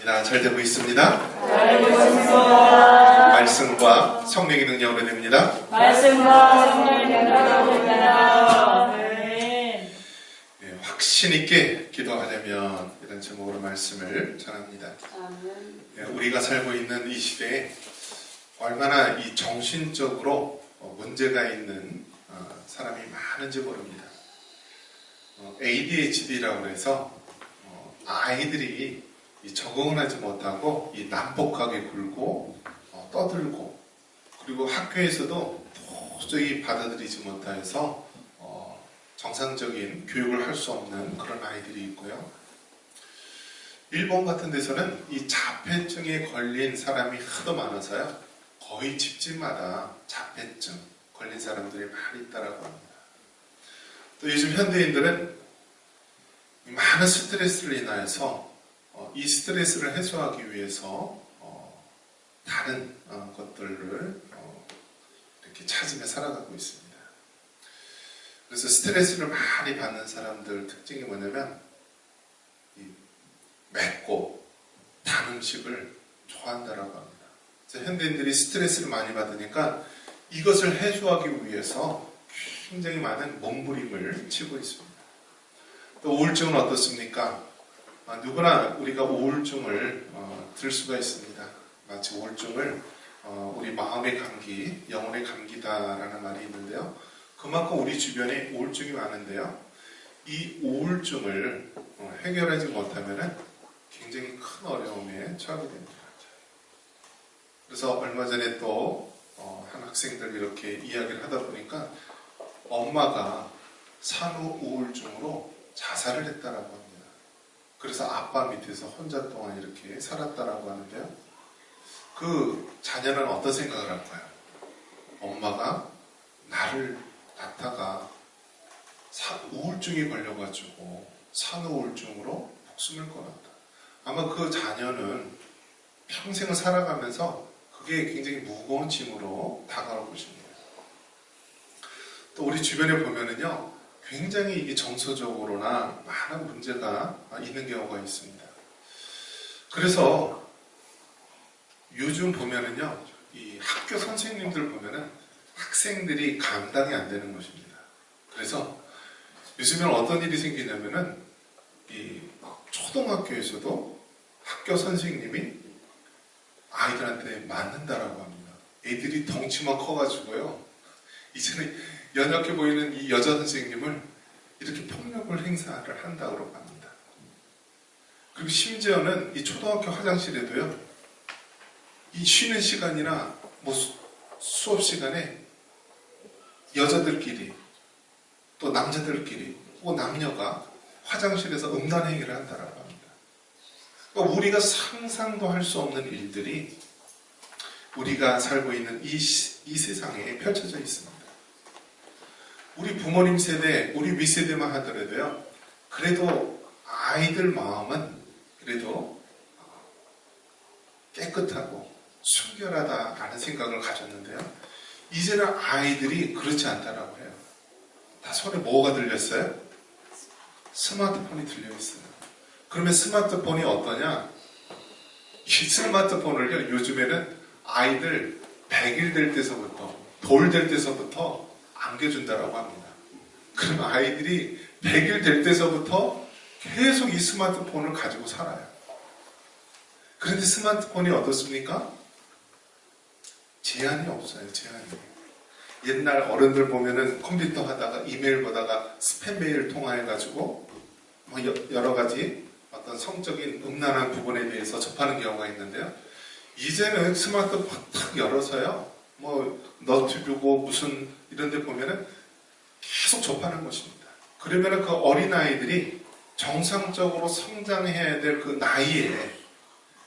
잘 되고 있습니다. 잘 되고 있습니다. 말씀과 성령의 능력으로 됩니다. 말씀과 성령의 능력으로 됩니다. 네. 네, 확신 있게 기도하려면 이런 제목으로 말씀을 전합니다. 네, 우리가 살고 있는 이 시대에 얼마나 이 정신적으로 문제가 있는 사람이 많은지 모릅니다. ADHD라고 해서 아이들이 적응을 하지 못하고 이 난폭하게 굴고 떠들고, 그리고 학교에서도 도저히 받아들이지 못해서 정상적인 교육을 할 수 없는 그런 아이들이 있고요. 일본 같은 데서는 이 자폐증에 걸린 사람이 하도 많아서요, 거의 집집마다 자폐증 걸린 사람들이 많이 있다라고 합니다. 또 요즘 현대인들은 많은 스트레스를 인하여서 이 스트레스를 해소하기 위해서 다른 것들을 이렇게 찾으며 살아가고 있습니다. 그래서 스트레스를 많이 받는 사람들 특징이 뭐냐면 이 맵고 단 음식을 좋아한다라고 합니다. 그래서 현대인들이 스트레스를 많이 받으니까 이것을 해소하기 위해서 굉장히 많은 몸부림을 치고 있습니다. 또 우울증은 어떻습니까? 누구나 우리가 우울증을 들 수가 있습니다. 마치 우울증을 우리 마음의 감기, 영혼의 감기다라는 말이 있는데요. 그만큼 우리 주변에 우울증이 많은데요. 이 우울증을 해결하지 못하면 굉장히 큰 어려움에 처하게 됩니다. 그래서 얼마 전에 또 한 학생들 이렇게 이야기를 하다 보니까 엄마가 산후 우울증으로 자살을 했다라고 합니다. 그래서 아빠 밑에서 혼자 동안 이렇게 살았다라고 하는데요. 그 자녀는 어떤 생각을 할까요? 엄마가 나를 낳다가 우울증이 걸려가지고 산후 우울증으로 목숨을 끊었다. 아마 그 자녀는 평생을 살아가면서 그게 굉장히 무거운 짐으로 다가올 것입니다. 또 우리 주변에 보면은요, 굉장히 이게 정서적으로나 많은 문제가 있는 경우가 있습니다. 그래서 요즘 보면은요, 이 학교 선생님들 보면은 학생들이 감당이 안 되는 것입니다. 그래서 요즘에는 어떤 일이 생기냐면은 이 초등학교에서도 학교 선생님이 아이들한테 맞는다라고 합니다. 애들이 덩치만 커가지고요, 이제는 연약해 보이는 이 여자 선생님을 이렇게 폭력을 행사를 한다고 합니다. 그리고 심지어는 이 초등학교 화장실에도요, 이 쉬는 시간이나 뭐 수업 시간에 여자들끼리 또 남자들끼리 혹은 남녀가 화장실에서 음란 행위를 한다라고 합니다. 그러니까 우리가 상상도 할 수 없는 일들이 우리가 살고 있는 이 세상에 펼쳐져 있습니다. 우리 부모님 세대, 우리 윗세대만 하더라도요, 그래도 아이들 마음은 그래도 깨끗하고 순결하다라는 생각을 가졌는데요. 이제는 아이들이 그렇지 않다라고 해요. 다 손에 뭐가 들렸어요? 스마트폰이 들려있어요. 그러면 스마트폰이 어떠냐? 이 스마트폰을요, 요즘에는 아이들 100일 될 때서부터, 돌 될 때서부터 안겨준다라고 합니다. 그럼 아이들이 100일 될 때서부터 계속 이 스마트폰을 가지고 살아요. 그런데 스마트폰이 어떻습니까? 제한이 없어요. 제한이. 옛날 어른들 보면은 컴퓨터 하다가 이메일 보다가 스팸 메일 통화해가지고 뭐 여러 가지 어떤 성적인 음란한 부분에 대해서 접하는 경우가 있는데요. 이제는 스마트폰 탁 열어서요, 뭐 너튜브고 무슨 이런 데 보면은 계속 접하는 것입니다. 그러면은 그 어린아이들이 정상적으로 성장해야 될 그 나이에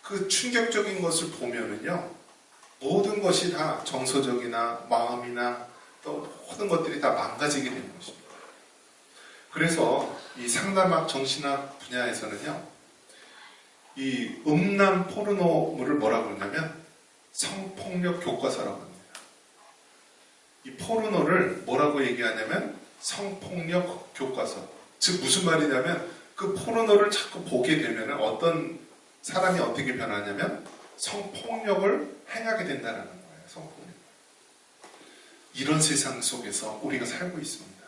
그 충격적인 것을 보면은요, 모든 것이 다 정서적이나 마음이나 또 모든 것들이 다 망가지게 되는 것입니다. 그래서 이 상담학 정신학 분야에서는요, 이 음란 포르노물을 뭐라고 하냐면 성폭력 교과서라고 합니다. 이 포르노를 뭐라고 얘기하냐면 성폭력 교과서. 즉 무슨 말이냐면 그 포르노를 자꾸 보게 되면 어떤 사람이 어떻게 변하냐면 성폭력을 행하게 된다는 거예요. 성폭력. 이런 세상 속에서 우리가 살고 있습니다.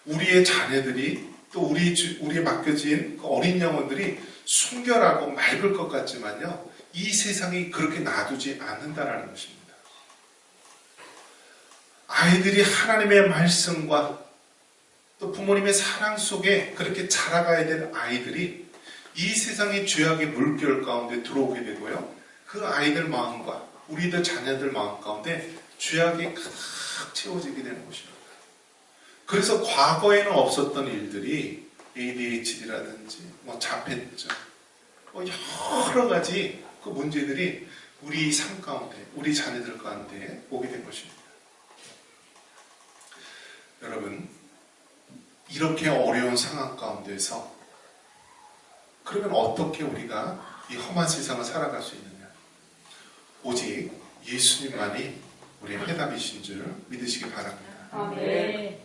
우리의 자녀들이 또 우리에 맡겨진 그 어린 영혼들이 순결하고 맑을 것 같지만요, 이 세상이 그렇게 놔두지 않는다라는 것입니다. 아이들이 하나님의 말씀과 또 부모님의 사랑 속에 그렇게 자라가야 되는 아이들이 이 세상의 죄악의 물결 가운데 들어오게 되고요, 그 아이들 마음과 우리들 자녀들 마음 가운데 죄악이 가득 채워지게 되는 것입니다. 그래서 과거에는 없었던 일들이 ADHD라든지 자폐증, 여러 가지 그 문제들이 우리 삶 가운데, 우리 자녀들 가운데 오게 된 것입니다. 여러분, 이렇게 어려운 상황 가운데서 그러면 어떻게 우리가 이 험한 세상을 살아갈 수 있느냐? 오직 예수님만이 우리의 해답이신 줄 믿으시기 바랍니다. 아멘.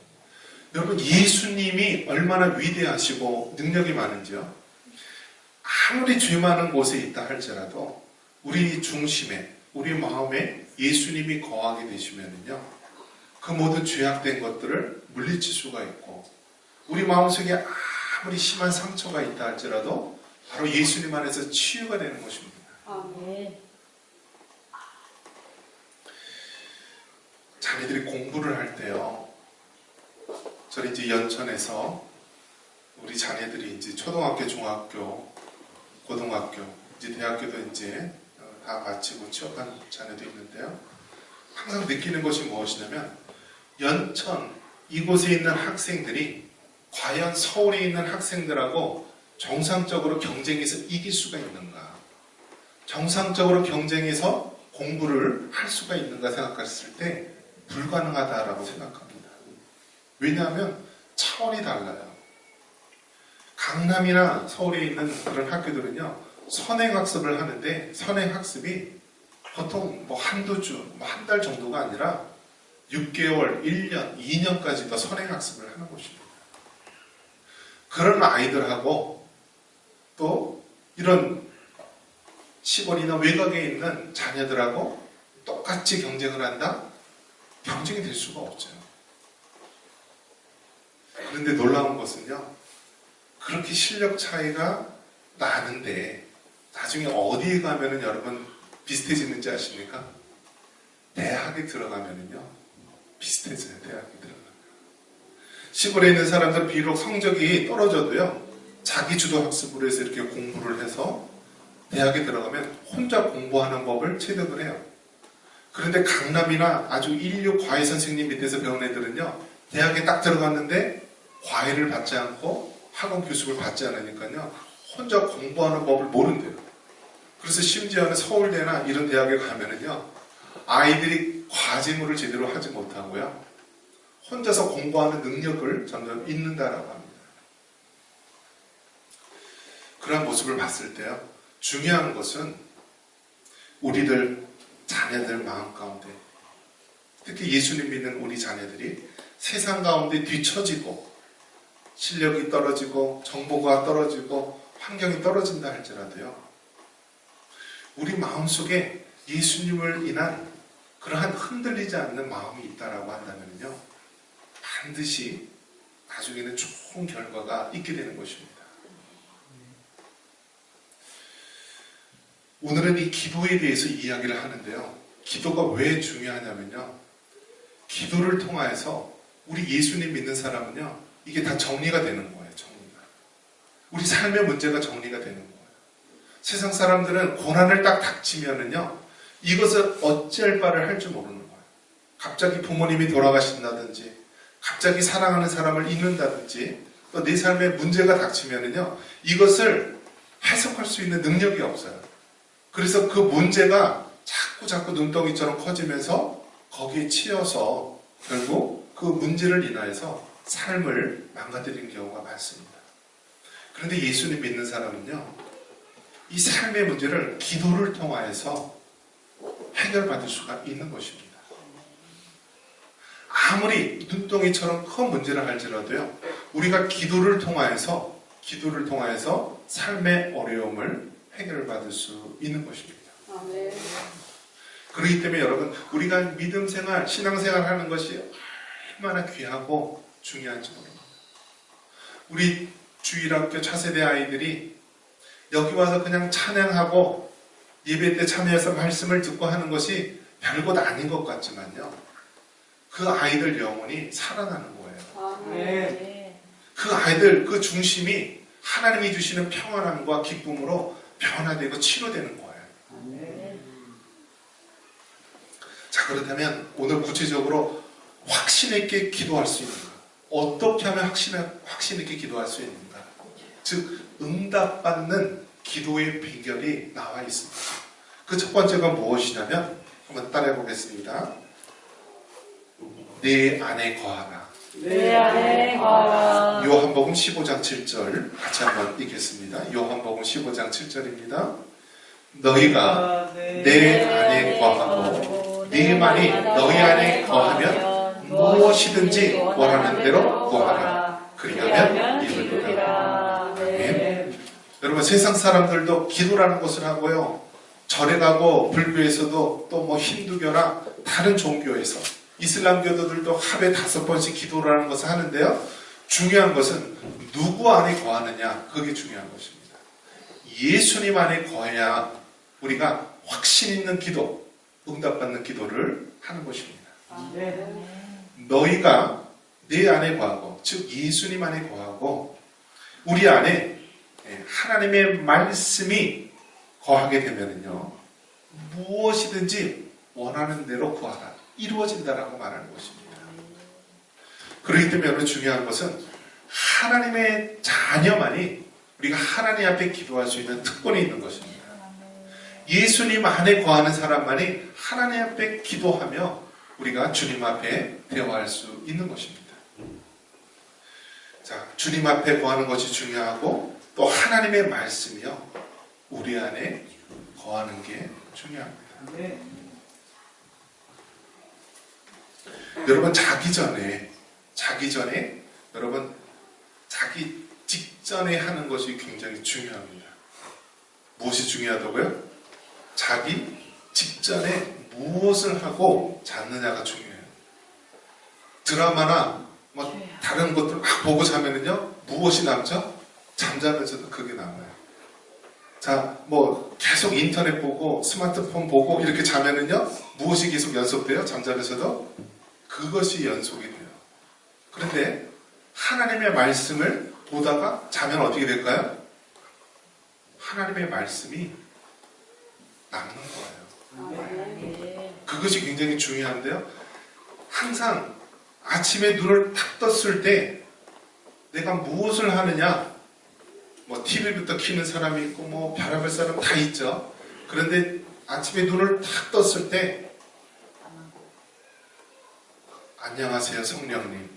여러분, 예수님이 얼마나 위대하시고 능력이 많은지요. 아무리 죄 많은 곳에 있다 할지라도 우리 중심에, 우리 마음에 예수님이 거하게 되시면은요, 그 모든 죄악된 것들을 물리칠 수가 있고, 우리 마음속에 아무리 심한 상처가 있다 할지라도 바로 예수님 안에서 치유가 되는 것입니다. 아멘. 자녀들이 공부를 할 때요, 저는 이제 연천에서 우리 자녀들이 이제 초등학교, 중학교, 고등학교, 이제 대학교도 이제 다 마치고 취업한 자녀도 있는데요, 항상 느끼는 것이 무엇이냐면, 연천 이곳에 있는 학생들이 과연 서울에 있는 학생들하고 정상적으로 경쟁해서 이길 수가 있는가, 정상적으로 경쟁해서 공부를 할 수가 있는가 생각했을 때 불가능하다라고 생각합니다. 왜냐하면 차원이 달라요. 강남이나 서울에 있는 그런 학교들은요, 선행학습을 하는데 선행학습이 보통 한두 주, 한 달 정도가 아니라 6개월, 1년, 2년까지도 선행학습을 하는 곳입니다. 그런 아이들하고 또 이런 시골이나 외곽에 있는 자녀들하고 똑같이 경쟁을 한다? 경쟁이 될 수가 없죠. 그런데 놀라운 것은요, 그렇게 실력 차이가 나는데 나중에 어디에 가면은 여러분 비슷해지는지 아십니까? 대학에 들어가면은요 비슷해져요. 대학에 들어가면 시골에 있는 사람들 비록 성적이 떨어져도요, 자기 주도 학습으로 해서 이렇게 공부를 해서 대학에 들어가면 혼자 공부하는 법을 체득을 해요. 그런데 강남이나 아주 인류 과외 선생님 밑에서 배운 애들은요, 대학에 딱 들어갔는데 과외를 받지 않고 학원 교습을 받지 않으니까요, 혼자 공부하는 법을 모른대요. 그래서 심지어는 서울대나 이런 대학에 가면은요, 아이들이 과제물을 제대로 하지 못하고요, 혼자서 공부하는 능력을 점점 잃는다라고 합니다. 그런 모습을 봤을 때요, 중요한 것은 우리들 자녀들 마음 가운데, 특히 예수님 믿는 우리 자녀들이 세상 가운데 뒤처지고 실력이 떨어지고 정보가 떨어지고 환경이 떨어진다 할지라도요, 우리 마음속에 예수님을 인한 그러한 흔들리지 않는 마음이 있다라고 한다면요, 반드시 나중에는 좋은 결과가 있게 되는 것입니다. 오늘은 이 기도에 대해서 이야기를 하는데요, 기도가 왜 중요하냐면요, 기도를 통하여서 우리 예수님 믿는 사람은요, 이게 다 정리가 되는 거예요. 정리가. 우리 삶의 문제가 정리가 되는 거예요. 세상 사람들은 고난을 딱 닥치면은요, 이것을 어찌할 바를 할 줄 모르는 거예요. 갑자기 부모님이 돌아가신다든지, 갑자기 사랑하는 사람을 잃는다든지, 또 내 삶에 문제가 닥치면은요, 이것을 해석할 수 있는 능력이 없어요. 그래서 그 문제가 자꾸 눈덩이처럼 커지면서 거기에 치여서 결국 그 문제를 인하여서 삶을 망가뜨리는 경우가 많습니다. 그런데 예수님 믿는 사람은요, 이 삶의 문제를 기도를 통하여서 해결받을 수가 있는 것입니다. 아무리 눈덩이처럼 큰 문제를 할지라도요, 우리가 기도를 통하여서 삶의 어려움을 해결을 받을 수 있는 것입니다. 아멘. 그렇기 때문에 여러분, 우리가 믿음 생활, 신앙 생활 하는 것이 얼마나 귀하고 중요한지 모릅니다. 우리 주일학교 차세대 아이들이 여기 와서 그냥 찬양하고 예배 때 참여해서 말씀을 듣고 하는 것이 별것 아닌 것 같지만요, 그 아이들 영혼이 살아나는 거예요. 아멘. 그 아이들 그 중심이 하나님이 주시는 평안함과 기쁨으로 변화되고 치료되는 거예요. 자, 그렇다면 오늘 구체적으로 확신 있게 기도할 수 있는가? 어떻게 하면 확신 있게 기도할 수 있는가? 즉, 응답받는 기도의 비결이 나와 있습니다. 그 첫 번째가 무엇이냐면, 한번 따라해 보겠습니다. 내 안에 거하라. 내 안에 거하라. 요한복음 15장 7절 같이 한번 읽겠습니다. 요한복음 15장 7절입니다. 너희가 내 안에 거하고 네 말이 너희 안에 거하면 무엇이든지 원하는 대로 구하라. 그리하면 이루리라. 아멘. 여러분, 세상 사람들도 기도라는 것을 하고요, 절에 가고 불교에서도 또 뭐 힌두교나 다른 종교에서 이슬람교도들도 하루에 5번씩 기도라는 것을 하는데요, 중요한 것은 누구 안에 거하느냐, 그게 중요한 것입니다. 예수님 안에 거해야 우리가 확신 있는 기도, 응답받는 기도를 하는 것입니다. 너희가 내 안에 거하고, 즉 예수님 안에 거하고 우리 안에 하나님의 말씀이 거하게 되면은요, 무엇이든지 원하는 대로 구하라, 이루어진다라고 말하는 것입니다. 그렇기 때문에 여러분, 중요한 것은 하나님의 자녀만이 우리가 하나님 앞에 기도할 수 있는 특권이 있는 것입니다. 예수님 안에 거하는 사람만이 하나님 앞에 기도하며 우리가 주님 앞에 대화할 수 있는 것입니다. 자, 주님 앞에 거하는 것이 중요하고 또 하나님의 말씀이요, 우리 안에 거하는 게 중요합니다. 여러분, 자기 전에 여러분, 자기 직전에 하는 것이 굉장히 중요합니다. 무엇이 중요하다고요? 자기 직전에 무엇을 하고 잤느냐가 중요해요. 드라마나 뭐 다른 것들 막 보고 자면은요, 무엇이 남죠? 잠자면서도 그게 남아요. 자, 뭐 계속 인터넷 보고 스마트폰 보고 이렇게 자면은요, 무엇이 계속 연속돼요? 잠자면서도 그것이 연속이 돼요. 그런데 하나님의 말씀을 보다가 자면 어떻게 될까요? 하나님의 말씀이 남는 거예요. 그것이 굉장히 중요한데요, 항상 아침에 눈을 탁 떴을 때 내가 무엇을 하느냐, 뭐 TV부터 켜는 사람이 있고 뭐 별의별 사람 다 있죠. 그런데 아침에 눈을 탁 떴을 때 안녕하세요 성령님,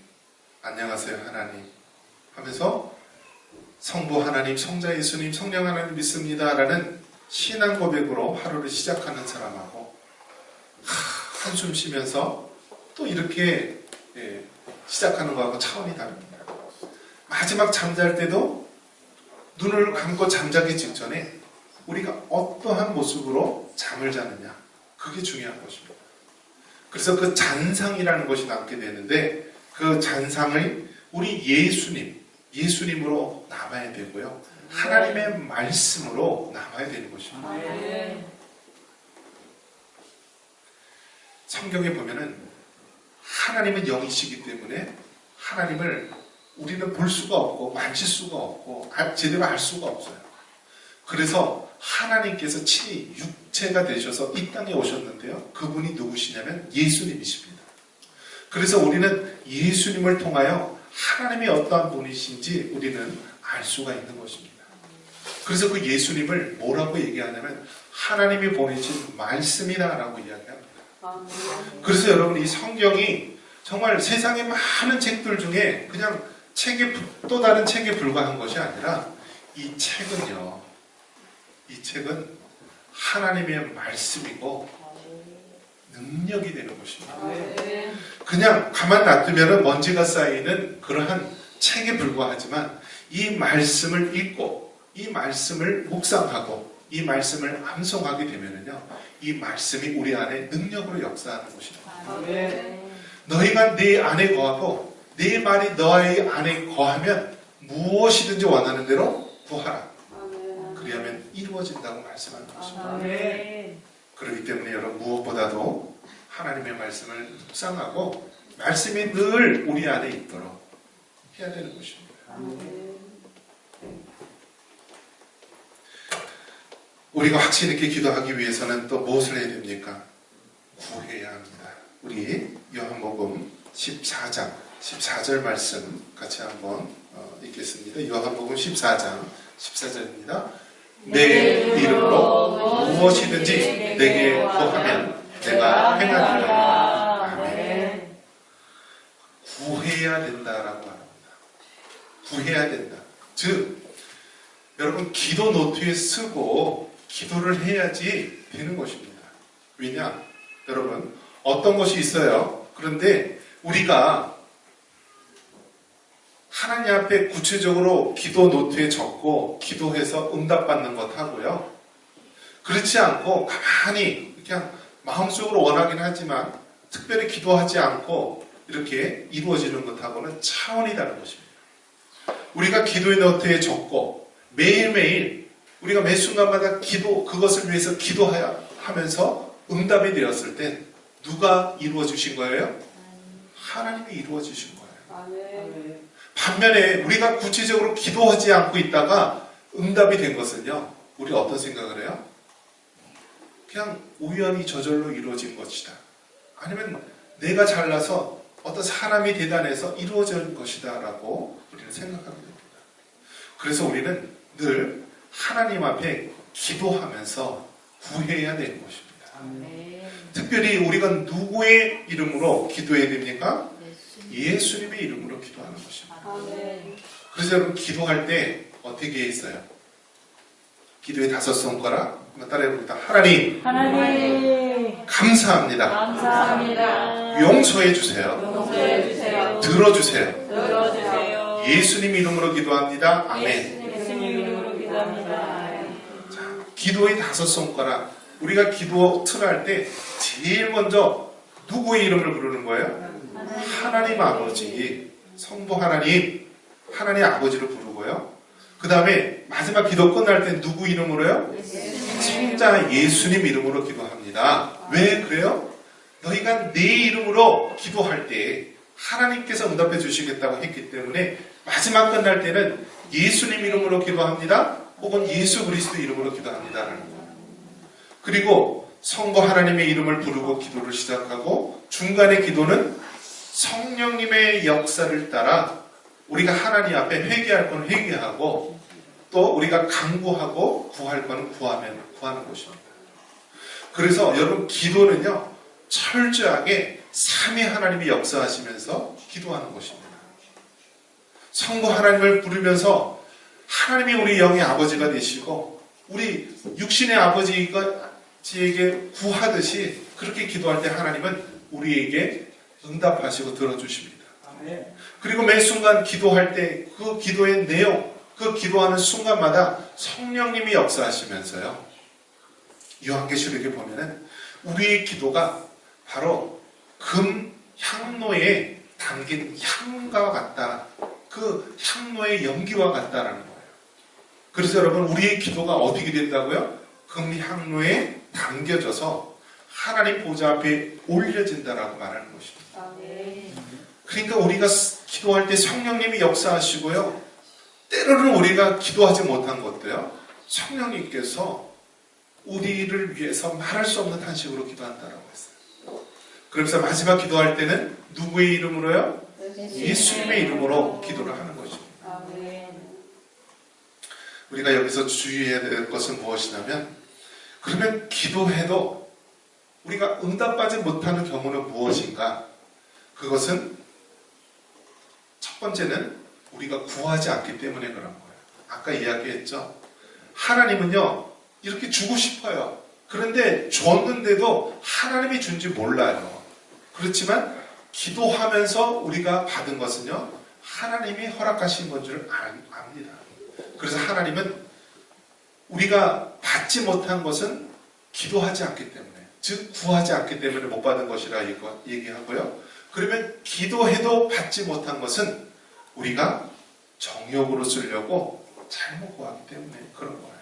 안녕하세요 하나님 하면서 성부 하나님, 성자 예수님, 성령 하나님 믿습니다 라는 신앙 고백으로 하루를 시작하는 사람하고 한숨 쉬면서 또 이렇게 시작하는 거하고 차원이 다릅니다. 마지막 잠잘 때도 눈을 감고 잠자기 직전에 우리가 어떠한 모습으로 잠을 자느냐, 그게 중요한 것입니다. 그래서 그 잔상이라는 것이 남게 되는데, 그 잔상을 우리 예수님으로 남아야 되고요, 하나님의 말씀으로 남아야 되는 것입니다. 성경에 보면은 하나님은 영이시기 때문에 하나님을 우리는 볼 수가 없고 만질 수가 없고 제대로 알 수가 없어요. 그래서 하나님께서 친히 육체가 되셔서 이 땅에 오셨는데요, 그분이 누구시냐면 예수님이십니다. 그래서 우리는 예수님을 통하여 하나님이 어떠한 분이신지 우리는 알 수가 있는 것입니다. 그래서 그 예수님을 뭐라고 얘기하냐면 하나님이 보내신 말씀이다라고 이야기합니다. 그래서 여러분, 이 성경이 정말 세상의 많은 책들 중에 그냥 또 다른 책에 불과한 것이 아니라 이 책은 하나님의 말씀이고 능력이 되는 것입니다. 그냥 가만 놔두면 먼지가 쌓이는 그러한 책에 불과하지만 이 말씀을 읽고 이 말씀을 묵상하고 이 말씀을 암송하게 되면은요, 이 말씀이 우리 안에 능력으로 역사하는 것입니다. 아멘. 너희가 내 안에 거하고 내 말이 너희 안에 거하면 무엇이든지 원하는 대로 구하라. 아멘. 그리하면 이루어진다고 말씀하는 것입니다. 아멘. 그렇기 때문에 여러분 무엇보다도 하나님의 말씀을 묵상하고 말씀이 늘 우리 안에 있도록 해야 되는 것입니다. 아멘. 우리가 확신 있게 기도하기 위해서는 또 무엇을 해야 됩니까? 구해야 합니다. 우리 요한복음 14장 14절 말씀 같이 한번 읽겠습니다. 요한복음 14장 14절입니다. 내 이름으로 무엇이든지 내게 구하면 내가 행하리라. 아멘. 구해야 된다라고 합니다. 구해야 된다. 즉 여러분 기도 노트에 쓰고 기도를 해야지 되는 것입니다. 왜냐? 여러분 어떤 것이 있어요. 그런데 우리가 하나님 앞에 구체적으로 기도 노트에 적고 기도해서 응답받는 것 하고요. 그렇지 않고 가만히 그냥 마음속으로 원하긴 하지만 특별히 기도하지 않고 이렇게 이루어지는 것하고는 차원이 다른 것입니다. 우리가 기도의 노트에 적고 매일매일 우리가 매 순간마다 그것을 위해서 기도하면서 응답이 되었을 때 누가 이루어 주신 거예요? 하나님이 이루어 주신 거예요. 아멘. 반면에 우리가 구체적으로 기도하지 않고 있다가 응답이 된 것은요, 우리 어떤 생각을 해요? 그냥 우연히 저절로 이루어진 것이다. 아니면 내가 잘나서 어떤 사람이 대단해서 이루어진 것이다 라고 우리는 생각하게 됩니다. 그래서 우리는 늘 하나님 앞에 기도하면서 구해야 되는 것입니다. 아멘. 특별히 우리가 누구의 이름으로 기도해야 됩니까? 예수님의 이름으로 기도하는 것입니다. 아멘. 그래서 여러분 기도할 때 어떻게 했어요? 기도의 5손가락 한번 따라해봅니다. 하나님 하나님 감사합니다. 감사합니다. 용서해 주세요. 용서해 주세요. 들어주세요. 들어주세요. 예수님 이름으로 기도합니다. 아멘. 예수님 이름으로 기도합니다. 자, 기도의 5손가락. 우리가 기도 틀할 때 제일 먼저 누구의 이름을 부르는 거예요? 하나님 아버지, 성부 하나님, 하나님 아버지를 부르고요. 그 다음에 마지막 기도 끝날 때 누구 이름으로요? 성자 예수님 이름으로 기도합니다. 왜 그래요? 너희가 내 이름으로 기도할 때 하나님께서 응답해 주시겠다고 했기 때문에 마지막 끝날 때는 예수님 이름으로 기도합니다. 혹은 예수 그리스도 이름으로 기도합니다라는 거예요. 그리고 성부 하나님의 이름을 부르고 기도를 시작하고 중간의 기도는 성령님의 역사를 따라 우리가 하나님 앞에 회개할 건 회개하고 또 우리가 간구하고 구할 건 구하는 것입니다. 그래서 여러분 기도는요 철저하게 삼위 하나님이 역사하시면서 기도하는 것입니다. 성부 하나님을 부르면서 하나님이 우리 영의 아버지가 되시고 우리 육신의 아버지에게 구하듯이 그렇게 기도할 때 하나님은 우리에게 응답하시고 들어주십니다. 그리고 매 순간 기도할 때 그 기도의 내용, 그 기도하는 순간마다 성령님이 역사하시면서요. 요한계시록에 보면은 우리의 기도가 바로 금 향로에 담긴 향과 같다. 그 향로의 연기와 같다라는 거예요. 그래서 여러분 우리의 기도가 어떻게 된다고요? 금 향로에 담겨져서 하나님 보좌 앞에 올려진다라고 말하는 것입니다. 아멘. 그러니까 우리가 기도할 때 성령님이 역사하시고요. 때로는 우리가 기도하지 못한 것도요. 성령님께서 우리를 위해서 말할 수 없는 한식으로 기도한다라고 했어요. 그러면서 마지막 기도할 때는 누구의 이름으로요? 예수님의 이름으로 기도를 하는 것입니다. 아멘. 우리가 여기서 주의해야 될 것은 무엇이냐면 그러면 기도해도 우리가 응답받지 못하는 경우는 무엇인가? 그것은 첫 번째는 우리가 구하지 않기 때문에 그런 거예요. 아까 이야기했죠. 하나님은요 이렇게 주고 싶어요. 그런데 줬는데도 하나님이 준지 몰라요. 그렇지만 기도하면서 우리가 받은 것은요 하나님이 허락하신 건 줄 압니다. 그래서 하나님은 우리가 받지 못한 것은 기도하지 않기 때문에, 즉 구하지 않기 때문에 못 받은 것이라 얘기하고요. 그러면 기도해도 받지 못한 것은 우리가 정욕으로 쓰려고 잘못 구하기 때문에 그런 거예요.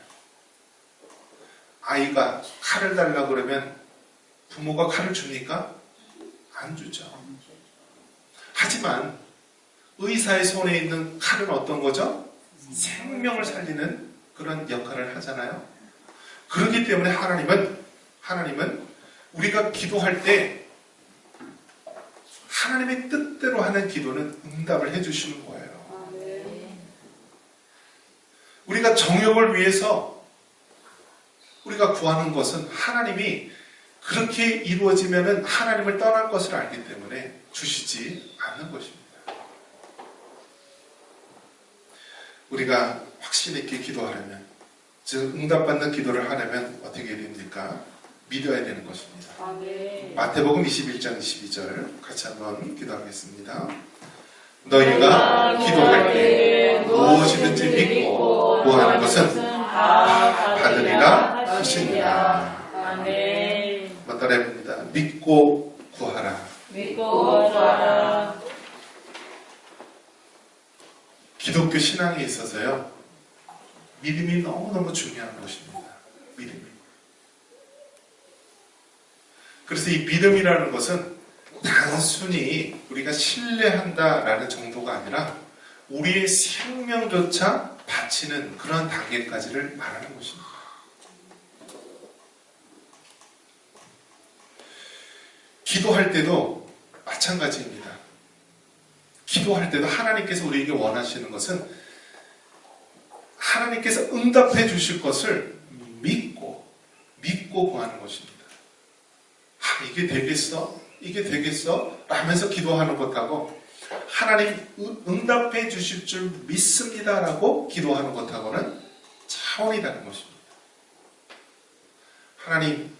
아이가 칼을 달라 그러면 부모가 칼을 줍니까? 안 주죠. 하지만 의사의 손에 있는 칼은 어떤 거죠? 생명을 살리는 그런 역할을 하잖아요. 그렇기 때문에 하나님은 우리가 기도할 때 하나님의 뜻대로 하는 기도는 응답을 해주시는 거예요. 우리가 정욕을 위해서 우리가 구하는 것은 하나님이 그렇게 이루어지면은 하나님을 떠날 것을 알기 때문에 주시지 않는 것입니다. 우리가 확신 있게 기도하려면, 즉 응답받는 기도를 하려면 어떻게 해야 됩니까? 믿어야 되는 것입니다. 마태복음 21장 22절 같이 한번 기도하겠습니다. 너희가 기도할 때 무엇이든지 믿고 구하는 것은 다 받으리라 하시니라. 아멘. 따라해봅니다. 믿고 구하라. 믿고 구하라. 기독교 신앙에 있어서요, 믿음이 너무너무 중요한 것입니다. 믿음이. 그래서 이 믿음이라는 것은 단순히 우리가 신뢰한다라는 정도가 아니라 우리의 생명조차 바치는 그런 단계까지를 말하는 것입니다. 기도할 때도 마찬가지입니다. 기도할 때도 하나님께서 우리에게 원하시는 것은 하나님께서 응답해 주실 것을 믿고 구하는 것입니다. 이게 되겠어? 이게 되겠어? 라면서 기도하는 것하고 하나님 응답해 주실 줄 믿습니다라고 기도하는 것하고는 차원이 다른 것입니다. 하나님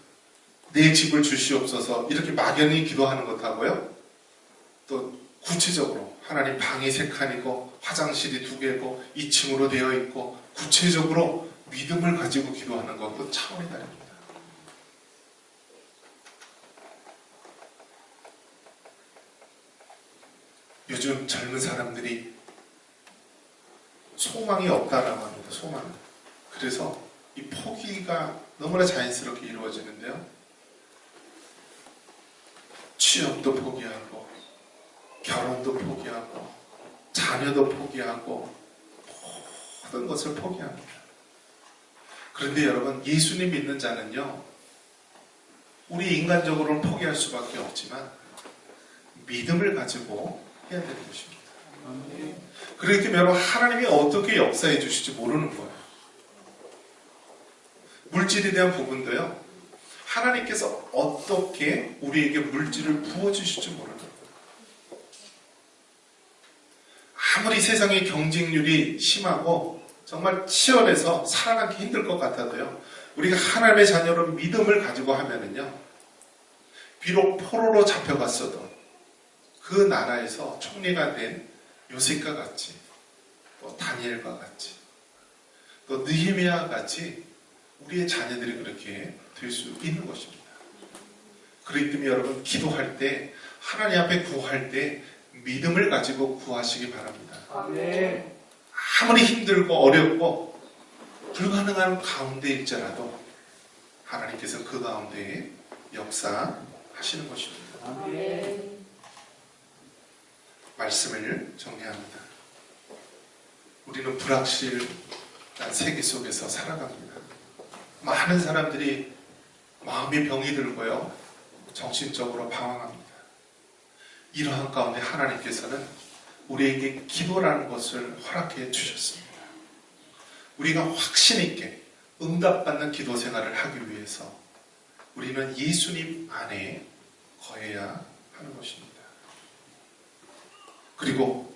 내 집을 주시옵소서 이렇게 막연히 기도하는 것하고요, 또 구체적으로 하나님 방이 3칸이고 화장실이 2개고 2층으로 되어 있고 구체적으로 믿음을 가지고 기도하는 것도 차원이 다릅니다. 요즘 젊은 사람들이 소망이 없다라고 합니다. 소망. 그래서 이 포기가 너무나 자연스럽게 이루어지는데요. 취업도 포기하고 결혼도 포기하고 자녀도 포기하고 모든 것을 포기합니다. 그런데 여러분, 예수님 믿는 자는요, 우리 인간적으로는 포기할 수밖에 없지만 믿음을 가지고 해야 되는 것입니다. 그렇기 때문에 여러분, 하나님이 어떻게 역사해 주실지 모르는 거예요. 물질에 대한 부분도요, 하나님께서 어떻게 우리에게 물질을 부어주실지 모르는 거예요. 아무리 세상의 경쟁률이 심하고 정말 치열해서 살아남기 힘들 것 같아도요, 우리가 하나님의 자녀로 믿음을 가지고 하면은요, 비록 포로로 잡혀갔어도 그 나라에서 총리가 된 요셉과 같이, 또 다니엘과 같이, 또 느헤미야와 같이 우리의 자녀들이 그렇게 될 수 있는 것입니다. 그렇기 때문에 여러분, 기도할 때, 하나님 앞에 구할 때 믿음을 가지고 구하시기 바랍니다. 아무리 힘들고 어렵고 불가능한 가운데일지라도 하나님께서 그 가운데에 역사하시는 것입니다. 말씀을 정리합니다. 우리는 불확실한 세계 속에서 살아갑니다. 많은 사람들이 마음이 병이 들고요, 정신적으로 방황합니다. 이러한 가운데 하나님께서는 우리에게 기도라는 것을 허락해 주셨습니다. 우리가 확신 있게 응답받는 기도 생활을 하기 위해서 우리는 예수님 안에 거해야 하는 것입니다. 그리고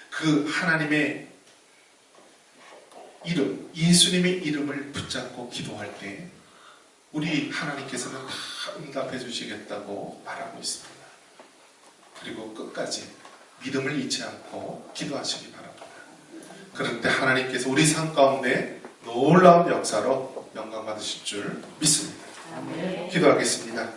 그 하나님의 이름, 예수님의 이름을 붙잡고 기도할 때 우리 하나님께서는 다 응답해 주시겠다고 말하고 있습니다. 그리고 끝까지 믿음을 잃지 않고 기도하시기 바랍니다. 그런데 하나님께서 우리 삶 가운데 놀라운 역사로 영광 받으실 줄 믿습니다. 아멘. 기도하겠습니다.